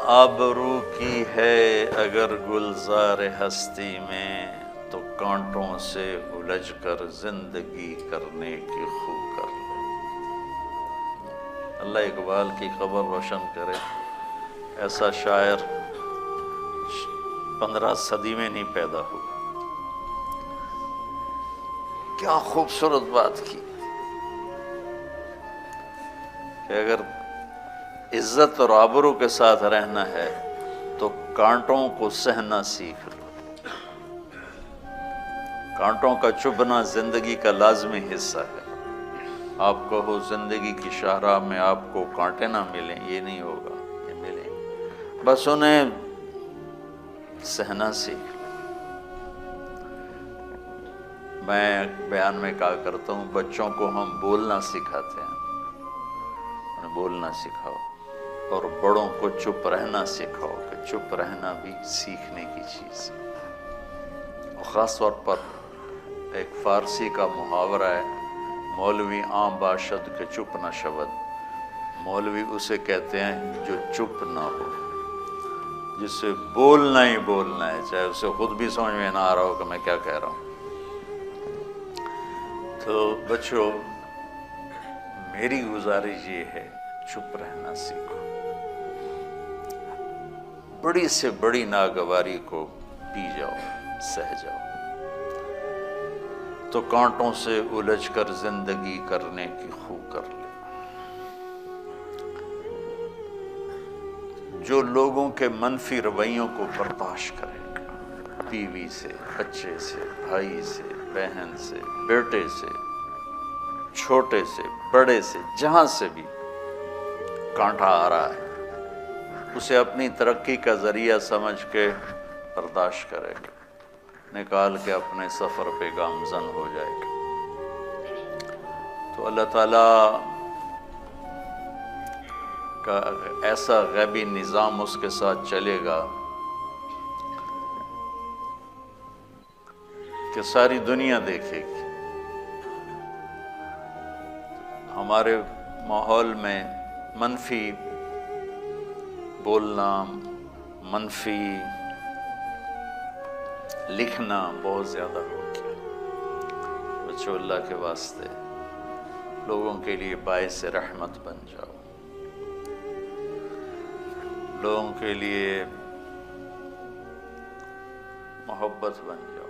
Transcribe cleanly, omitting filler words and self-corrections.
آبرو کی ہے اگر گلزار ہستی میں، تو کانٹوں سے الجھ کر زندگی کرنے کی خو کر لے۔ اللہ اقبال کی قبر روشن کرے۔ ایسا شاعر 15 صدی میں نہیں پیدا ہوا۔ کیا خوبصورت بات کی کہ اگر عزت اور آبرو کے ساتھ رہنا ہے تو کانٹوں کو سہنا سیکھ لو۔ کانٹوں کا چبھنا زندگی کا لازمی حصہ ہے۔ آپ کہو زندگی کی شاہراہ میں آپ کو کانٹے نہ ملیں، یہ نہیں ہوگا، یہ ملیں گے، بس انہیں سہنا سیکھ لو۔ میں بیان میں کہا کرتا ہوں بچوں کو ہم بولنا سکھاتے ہیں، انہیں بولنا سکھاؤ، اور بڑوں کو چپ رہنا سکھاؤ کہ چپ رہنا بھی سیکھنے کی چیز ہے۔ اور خاص طور پر ایک فارسی کا محاورہ ہے، مولوی عام باشد کہ چپ نہ شود۔ مولوی اسے کہتے ہیں جو چپ نہ ہو، جس سے بولنا ہی بولنا ہے، چاہے اسے خود بھی سمجھ میں نہ آ رہا ہو کہ میں کیا کہہ رہا ہوں۔ تو بچوں، میری گزارش یہ ہے چپ رہنا سیکھو۔ بڑی سے بڑی ناگواری کو پی جاؤ، سہ جاؤ، تو کانٹوں سے الجھ کر زندگی کرنے کی خو کر لے۔ جو لوگوں کے منفی رویوں کو برداشت کرے گا، بیوی سے، بچے سے، بھائی سے، بہن سے، بیٹے سے، چھوٹے سے، بڑے سے، جہاں سے بھی کانٹا آ رہا ہے، اسے اپنی ترقی کا ذریعہ سمجھ کے برداشت کرے گا، نکال کے اپنے سفر پہ گامزن ہو جائے گا، تو اللہ تعالیٰ کا ایسا غیبی نظام اس کے ساتھ چلے گا کہ ساری دنیا دیکھے گی۔ ہمارے ماحول میں منفی بولنا، منفی لکھنا بہت زیادہ ہو گیا۔ بچوں، اللہ کے واسطے لوگوں کے لیے باعث رحمت بن جاؤ، لوگوں کے لیے محبت بن جاؤ۔